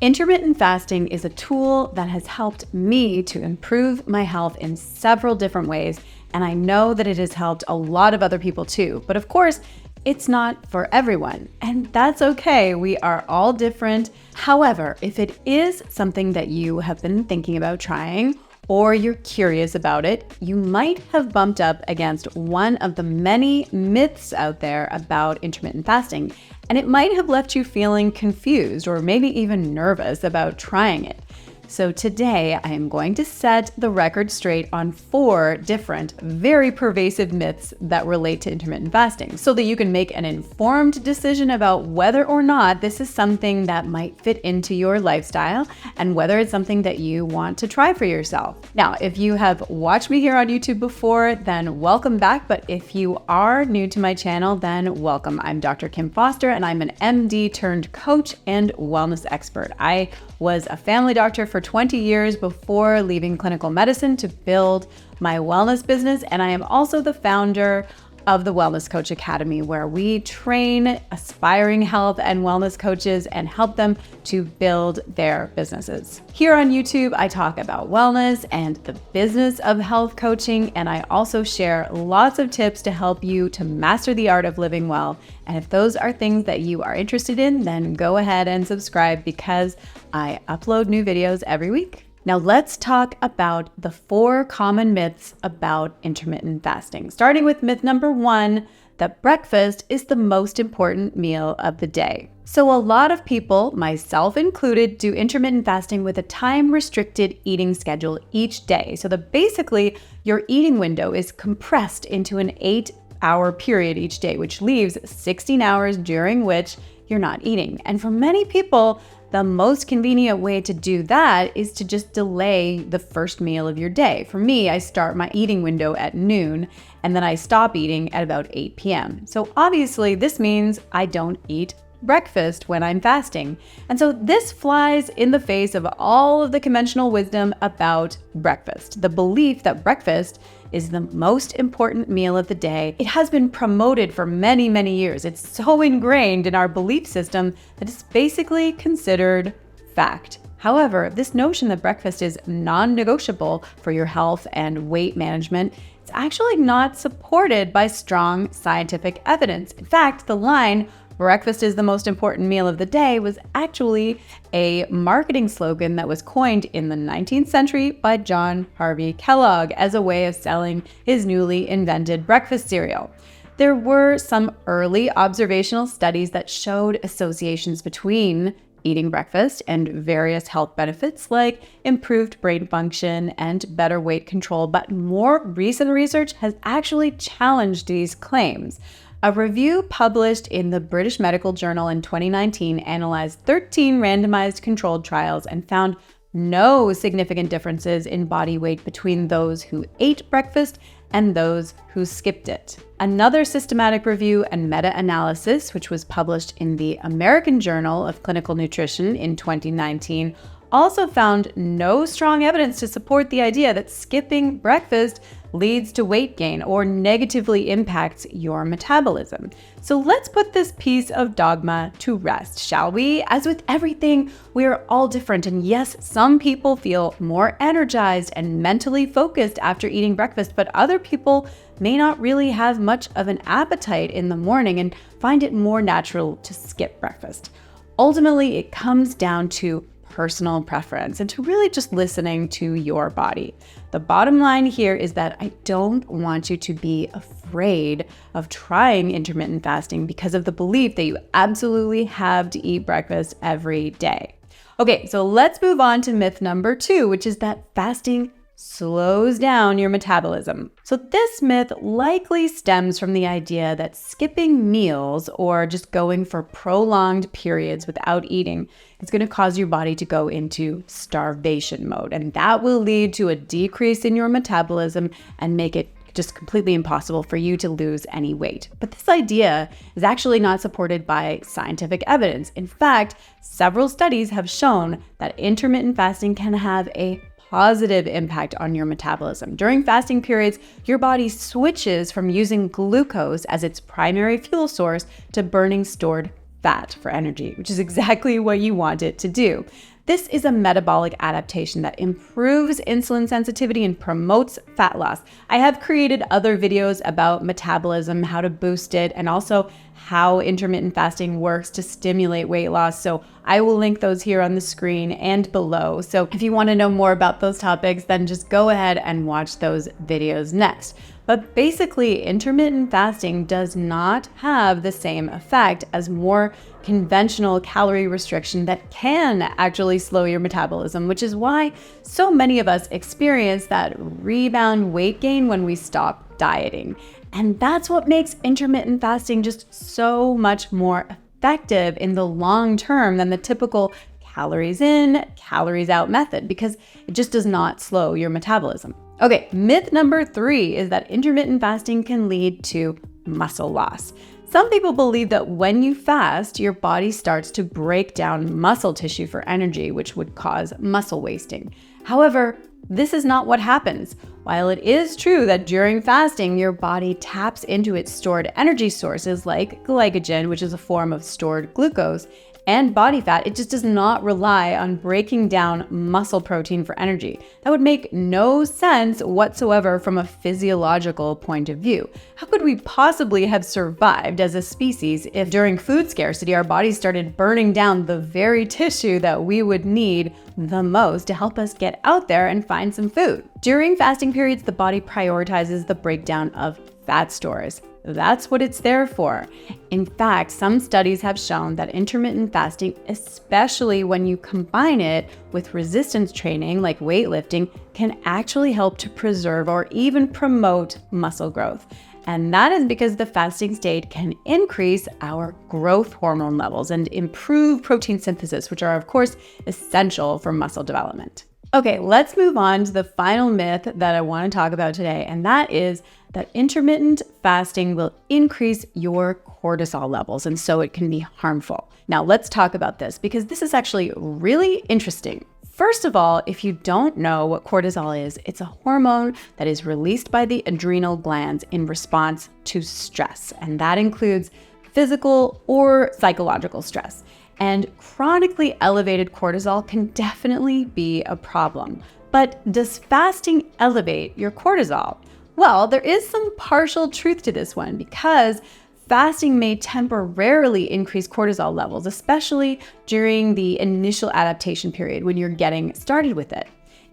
Intermittent fasting is a tool that has helped me to improve my health in several different ways, and I know that it has helped a lot of other people too. But of course, it's not for everyone, and that's okay. We are all different. However, if it is something that you have been thinking about trying, or you're curious about it, you might have bumped up against one of the many myths out there about intermittent fasting, and it might have left you feeling confused or maybe even nervous about trying it. So today, I am going to set the record straight on 4 different, very pervasive myths that relate to intermittent fasting so that you can make an informed decision about whether or not this is something that might fit into your lifestyle and whether it's something that you want to try for yourself. Now, if you have watched me here on YouTube before, then welcome back. But if you are new to my channel, then welcome. I'm Dr. Kim Foster, and I'm an MD turned coach and wellness expert. I was a family doctor for 20 years before leaving clinical medicine to build my wellness business. And I am also the founder of the Wellness Coach Academy, where we train aspiring health and wellness coaches and help them to build their businesses. Here on YouTube, I talk about wellness and the business of health coaching, and I also share lots of tips to help you to master the art of living well. And if those are things that you are interested in, then go ahead and subscribe because I upload new videos every week. Now let's talk about the 4 common myths about intermittent fasting. Starting with myth number 1, that breakfast is the most important meal of the day. So a lot of people, myself included, do intermittent fasting with a time-restricted eating schedule each day. So basically, your eating window is compressed into an 8-hour period each day, which leaves 16 hours during which you're not eating. And for many people, the most convenient way to do that is to just delay the first meal of your day. For me, I start my eating window at noon, and then I stop eating at about 8 p.m. So obviously, this means I don't eat breakfast when I'm fasting. And so this flies in the face of all of the conventional wisdom about breakfast. The belief that breakfast is the most important meal of the day. It has been promoted for many, many years. It's so ingrained in our belief system that it's basically considered fact. However, this notion that breakfast is non-negotiable for your health and weight management, it's actually not supported by strong scientific evidence. In fact, the line, "breakfast is the most important meal of the day," was actually a marketing slogan that was coined in the 19th century by John Harvey Kellogg as a way of selling his newly invented breakfast cereal. There were some early observational studies that showed associations between eating breakfast and various health benefits like improved brain function and better weight control, but more recent research has actually challenged these claims. A review published in the British Medical Journal in 2019 analyzed 13 randomized controlled trials and found no significant differences in body weight between those who ate breakfast and those who skipped it. Another systematic review and meta-analysis, which was published in the American Journal of Clinical Nutrition in 2019, also found no strong evidence to support the idea that skipping breakfast leads to weight gain or negatively impacts your metabolism. So let's put this piece of dogma to rest, shall we? As with everything, we are all different. And yes, some people feel more energized and mentally focused after eating breakfast, but other people may not really have much of an appetite in the morning and find it more natural to skip breakfast. Ultimately, it comes down to personal preference and to really just listening to your body. The bottom line here is that I don't want you to be afraid of trying intermittent fasting because of the belief that you absolutely have to eat breakfast every day. Okay, so let's move on to myth number 2, which is that fasting slows down your metabolism. So this myth likely stems from the idea that skipping meals or just going for prolonged periods without eating is going to cause your body to go into starvation mode. And that will lead to a decrease in your metabolism and make it just completely impossible for you to lose any weight. But this idea is actually not supported by scientific evidence. In fact, several studies have shown that intermittent fasting can have a positive impact on your metabolism. During fasting periods, your body switches from using glucose as its primary fuel source to burning stored fat for energy, which is exactly what you want it to do. This is a metabolic adaptation that improves insulin sensitivity and promotes fat loss. I have created other videos about metabolism, how to boost it, and also how intermittent fasting works to stimulate weight loss. So I will link those here on the screen and below. So if you want to know more about those topics, then just go ahead and watch those videos next. But basically, intermittent fasting does not have the same effect as more conventional calorie restriction that can actually slow your metabolism, which is why so many of us experience that rebound weight gain when we stop dieting. And that's what makes intermittent fasting just so much more effective in the long term than the typical calories in, calories out method, because it just does not slow your metabolism. Okay, myth number 3 is that intermittent fasting can lead to muscle loss. Some people believe that when you fast, your body starts to break down muscle tissue for energy, which would cause muscle wasting. However, this is not what happens. While it is true that during fasting, your body taps into its stored energy sources like glycogen, which is a form of stored glucose, and body fat, it just does not rely on breaking down muscle protein for energy. That would make no sense whatsoever from a physiological point of view. How could we possibly have survived as a species if during food scarcity our bodies started burning down the very tissue that we would need the most to help us get out there and find some food? During fasting periods, the body prioritizes the breakdown of fat stores. That's what it's there for. In fact, some studies have shown that intermittent fasting, especially when you combine it with resistance training like weightlifting, can actually help to preserve or even promote muscle growth. And that is because the fasting state can increase our growth hormone levels and improve protein synthesis, which are, of course, essential for muscle development. Okay, let's move on to the final myth that I want to talk about today, and that is that intermittent fasting will increase your cortisol levels, and so it can be harmful. Now, let's talk about this because this is actually really interesting. First of all, if you don't know what cortisol is, it's a hormone that is released by the adrenal glands in response to stress, and that includes physical or psychological stress. And chronically elevated cortisol can definitely be a problem. But does fasting elevate your cortisol? Well, there is some partial truth to this one because fasting may temporarily increase cortisol levels, especially during the initial adaptation period when you're getting started with it.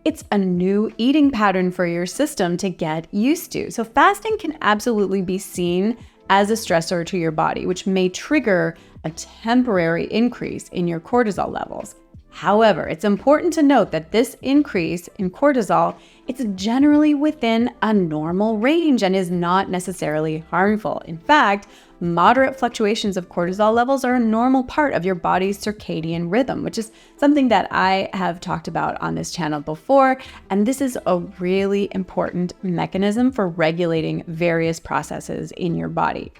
It's a new eating pattern for your system to get used to. So fasting can absolutely be seen as a stressor to your body, which may trigger a temporary increase in your cortisol levels. However, it's important to note that this increase in cortisol, it's generally within a normal range and is not necessarily harmful. In fact, moderate fluctuations of cortisol levels are a normal part of your body's circadian rhythm, which is something that I have talked about on this channel before. And this is a really important mechanism for regulating various processes in your body.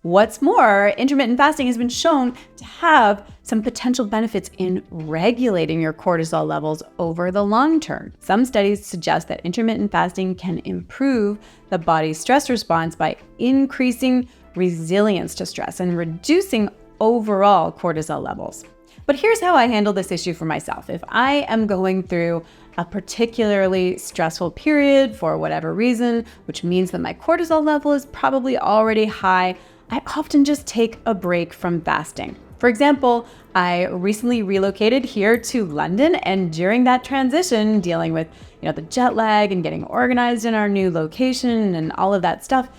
What's more, intermittent fasting has been shown to have some potential benefits in regulating your cortisol levels over the long term. Some studies suggest that intermittent fasting can improve the body's stress response by increasing resilience to stress and reducing overall cortisol levels. But here's how I handle this issue for myself. If I am going through a particularly stressful period for whatever reason, which means that my cortisol level is probably already high, I often just take a break from fasting. For example, I recently relocated here to London, and during that transition, dealing with the jet lag and getting organized in our new location and all of that stuff,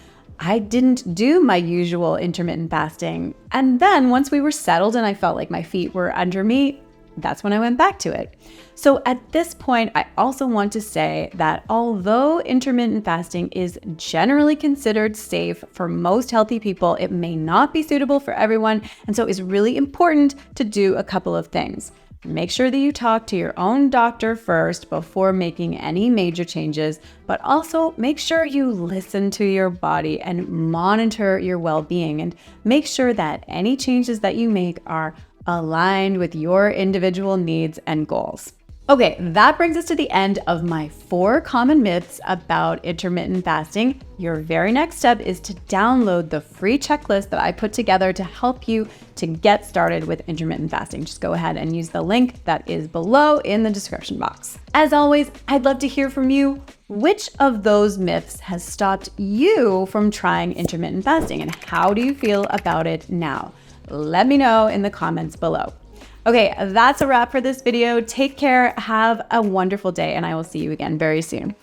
I didn't do my usual intermittent fasting. And then once we were settled and I felt like my feet were under me, that's when I went back to it. So at this point, I also want to say that although intermittent fasting is generally considered safe for most healthy people, it may not be suitable for everyone. And so it's really important to do a couple of things. Make sure that you talk to your own doctor first before making any major changes, but also make sure you listen to your body and monitor your well-being and make sure that any changes that you make are aligned with your individual needs and goals. Okay, that brings us to the end of my 4 common myths about intermittent fasting. Your very next step is to download the free checklist that I put together to help you to get started with intermittent fasting. Just go ahead and use the link that is below in the description box. As always, I'd love to hear from you. Which of those myths has stopped you from trying intermittent fasting, and how do you feel about it now? Let me know in the comments below. Okay, that's a wrap for this video. Take care, have a wonderful day, and I will see you again very soon.